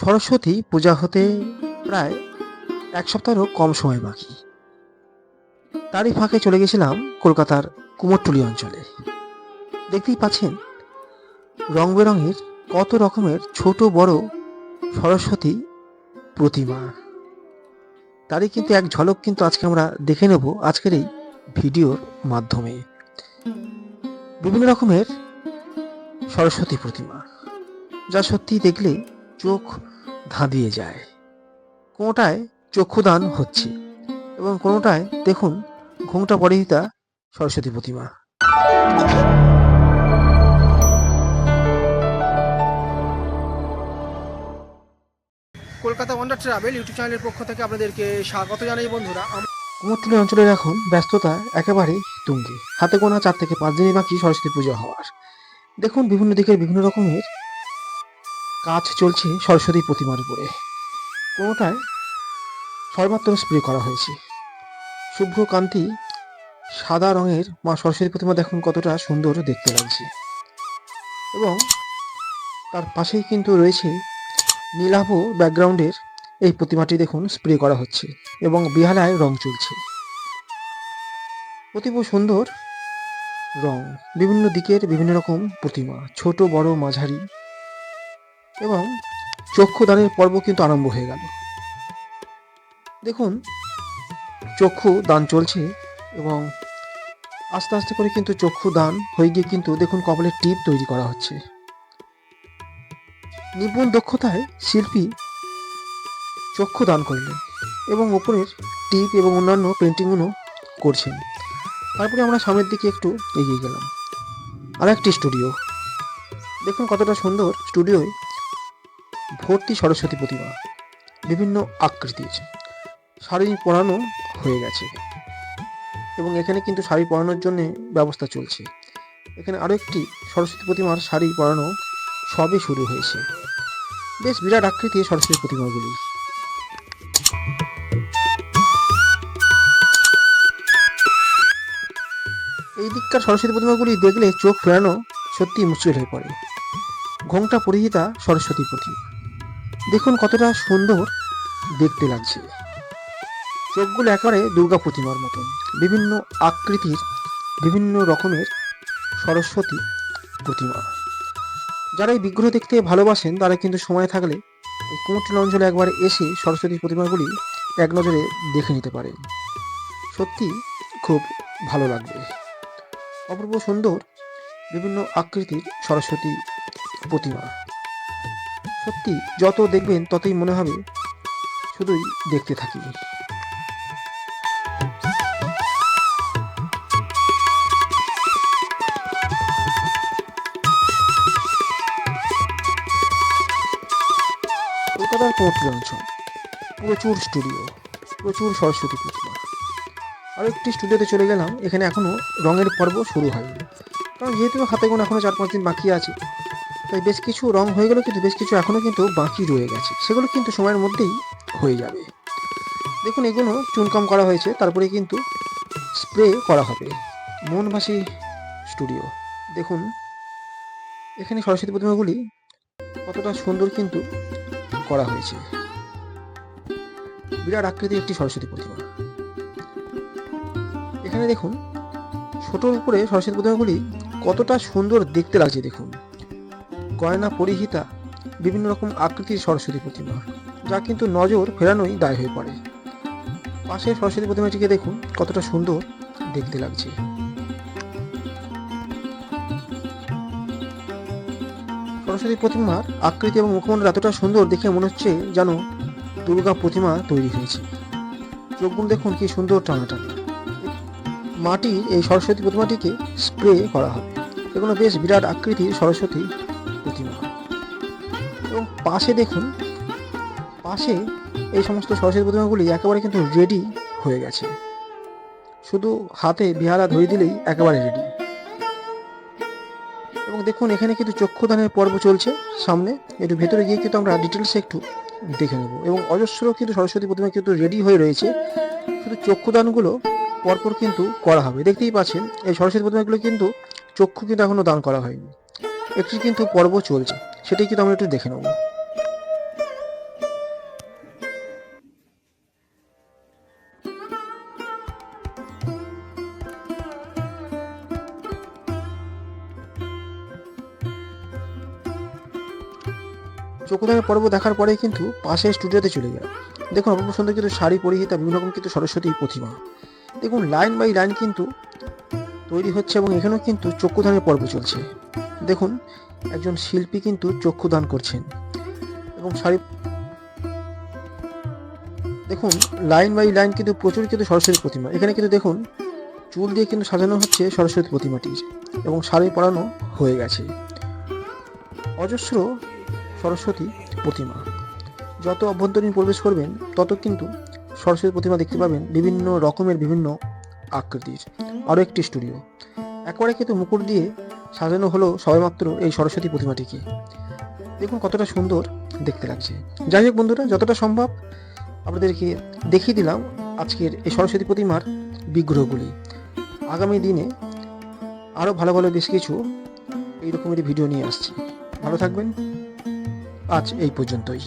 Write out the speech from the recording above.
সরস্বতী পূজা হতে প্রায় এক সপ্তাহেরও কম সময় বাকি। তারই ফাঁকে চলে গেছিলাম কলকাতার কুমোরটুলি অঞ্চলে। দেখতেই পাচ্ছেন রং বেরঙের কত রকমের ছোট বড় সরস্বতী প্রতিমা। তারই কিন্তু এক ঝলক কিন্তু আজকে আমরা দেখে নেব আজকের এই ভিডিওর মাধ্যমে। বিভিন্ন রকমের সরস্বতী প্রতিমা, যা সত্যি দেখলে চোখ ধাঁধিয়ে যায়। কোনোটায় চক্ষুদান হচ্ছে এবং কোনোটায় দেখুন ঘোমটা পরিহিতা সরস্বতী প্রতিমা। কলকাতা ওয়ান্ডার ট্রাভেল ইউটিউব চ্যানেলের পক্ষ থেকে আপনাদেরকে স্বাগত জানাই বন্ধুরা। কুমোরটুলি অঞ্চলের এখন ব্যস্ততা একেবারে তুঙ্গে। হাতে গোনা 4 থেকে 5 দিনই বাকি সরস্বতী পুজো হওয়ার। দেখুন বিভিন্ন দিকের বিভিন্ন রকমের কাজ চলছে সরস্বতী প্রতিমার উপরে। কোনোটায় সবেমাত্র স্প্রে করা হয়েছে শুভ্র কান্তি সাদা রঙের মা সরস্বতী প্রতিমা। দেখুন কতটা সুন্দর দেখতে লাগছে এবং তার পাশেই কিন্তু রয়েছে নীলাভ ব্যাকগ্রাউন্ডের এই প্রতিমাটি দেখুন স্প্রে করা হচ্ছে এবং বেহালায় রং চলছে। অতীব সুন্দর রং, বিভিন্ন দিকের বিভিন্ন রকম প্রতিমা, ছোট বড় মাঝারি, এবং চক্ষুদানের পর্ব কিন্তু আরম্ভ হয়ে গেল। দেখুন চক্ষু দান চলছে এবং আস্তে আস্তে করে কিন্তু চক্ষু দান হয়ে গিয়ে কিন্তু দেখুন কপালের টিপ তৈরি করা হচ্ছে। নিপুণ দক্ষতায় শিল্পী চক্ষু দান করলেন এবং ওপরের টিপ এবং অন্যান্য পেন্টিংগুলো করছেন। তারপরে আমরা সামনের দিকে একটু এগিয়ে গেলাম, আর একটি স্টুডিও। দেখুন কতটা সুন্দর স্টুডিওয় ভর্তি সরস্বতী প্রতিমা, বিভিন্ন আকৃতির শাড়ি পরানো হয়ে গেছে এবং এখানে কিন্তু শাড়ি পরানোর জন্য ব্যবস্থা চলছে। এখানে আরও একটি সরস্বতী প্রতিমার শাড়ি পরানো সবে শুরু হয়েছে। বেশ বিরাট আকৃতির সরস্বতী প্রতিমাগুলি। এই দিককার সরস্বতী প্রতিমাগুলি দেখলে চোখ ফেরানো সত্যি মুশকিল হয়ে পড়ে। ঘোমটা পরিহিতা সরস্বতী প্রতিমা দেখুন কতটা সুন্দর দেখতে লাগছে। চোখগুলো একেবারে দুর্গা প্রতিমার মতন, বিভিন্ন আকৃতির বিভিন্ন রকমের সরস্বতী প্রতিমা। যারা এই বিগ্রহ দেখতে ভালোবাসেন তারা কিন্তু সময় থাকলে এই কুমোরটুলি অঞ্চলে একবার এসে সরস্বতী প্রতিমাগুলি এক নজরে দেখে নিতে পারেন। সত্যি খুব ভালো লাগবে। অপূর্ব সুন্দর বিভিন্ন আকৃতির সরস্বতী প্রতিমা, সত্যি যত দেখবেন ততই মনে হবে শুধুই দেখতে থাকি। কলকাতার কুমোরটুলি অঞ্চল, প্রচুর স্টুডিও, প্রচুর সরস্বতী প্রতিমা। আরও একটি স্টুডিওতে চলে গেলাম। এখানে এখনও রঙের পর্ব শুরু হয়নি, কারণ যেহেতু হাতে গোনা এখনও 4-5 দিন বাকি আছে, তাই বেশ কিছু রং হয়ে গেল, কিন্তু বেশ কিছু এখনও কিন্তু বাকি রয়ে গেছে। সেগুলো কিন্তু সময়ের মধ্যেই হয়ে যাবে। দেখুন এগুলো চুনকাম করা হয়েছে, তারপরে কিন্তু স্প্রে করা হবে। মনভাসী স্টুডিও। দেখুন এখানে সরস্বতী প্রতিমাগুলি কতটা সুন্দর কিন্তু করা হয়েছে। বিরাট আকৃতির একটি সরস্বতী প্রতিমা। এখানে দেখুন ছোটোর উপরে সরস্বতী প্রতিমাগুলি কতটা সুন্দর দেখতে লাগছে। দেখুন গয়না পরিহিতা বিভিন্ন রকম আকৃতির সরস্বতী প্রতিমা, যা কিন্তু নজর ফেরানোই দায় হয়ে পড়ে। পাশের সরস্বতী প্রতিমাটিকে দেখুন কতটা সুন্দর দেখতে লাগছে। সরস্বতী প্রতিমার আকৃতি এবং মুখমণ্ডল এতটা সুন্দর দেখে মনে হচ্ছে যেন দুর্গা প্রতিমা তৈরি হয়েছে। চোখগুলো দেখুন কি সুন্দর টানাটানি। মাটির এই সরস্বতী প্রতিমাটিকে স্প্রে করা হবে। এগুলো বেশ বিরাট আকৃতির সরস্বতী প্রতিমা। এবং পাশে দেখুন, পাশে এই সমস্ত সরস্বতী প্রতিমাগুলি একেবারে কিন্তু রেডি হয়ে গেছে। শুধু হাতে বেহালা ধরিয়ে দিলেই একেবারে রেডি। এবং দেখুন এখানে কিন্তু চক্ষুদানের পর্ব চলছে। সামনে একটু ভেতরে গিয়ে কিন্তু আমরা ডিটেলসে একটু দেখে নেব। এবং অজস্র কিন্তু সরস্বতী প্রতিমা কিন্তু রেডি হয়ে রয়েছে, শুধু চক্ষুদানগুলো পরপর কিন্তু করা হবে। দেখতেই পাচ্ছেন এই সরস্বতী প্রতিমাগুলো কিন্তু চক্ষু কিন্তু এখনো দান করা হয়নি, একটি কিন্তু পর্ব চলছে, সেটাই কিন্তু আমরা একটু দেখে নেব। চক্ষুদানের পর্ব দেখার পরেই কিন্তু পাশের স্টুডিওতে চলে গেল। দেখুন অপূর্ব সুন্দর কিন্তু শাড়ি পরিহিতা বিভিন্ন রকম কিন্তু সরস্বতী প্রতিমা। দেখুন লাইন বাই লাইন কিন্তু তৈরি হচ্ছে এবং এখানেও কিন্তু চক্ষুদানের পর্ব চলছে। দেখুন একজন শিল্পী কিন্তু চক্ষুদান করছেন এবং শাড়ি দেখুন লাইন বাই লাইন কিন্তু প্রচুর কিন্তু সরস্বতী প্রতিমা। এখানে কিন্তু দেখুন চুল দিয়ে কিন্তু সাজানো হচ্ছে সরস্বতী প্রতিমাটি এবং শাড়ি পরানো হয়ে গেছে। অজস্র সরস্বতী প্রতিমা, যত অভ্যন্তরীণ প্রবেশ করবেন তত কিন্তু সরস্বতী প্রতিমা দেখতে পাবেন বিভিন্ন রকমের বিভিন্ন আকৃতির। আরও একটি স্টুডিও, একবারে কিন্তু মুকুট দিয়ে সাজানো হলো সবেমাত্র এই সরস্বতী প্রতিমাটিকে। দেখুন কতটা সুন্দর দেখতে লাগছে। যাই হোক বন্ধুরা, যতটা সম্ভব আপনাদেরকে দেখিয়ে দিলাম আজকের এই সরস্বতী প্রতিমার বিগ্রহগুলি। আগামী দিনে আরও ভালো ভালো বেশ কিছু এই রকমেরই ভিডিও নিয়ে আসছি। ভালো থাকবেন, আজ এই পর্যন্তই।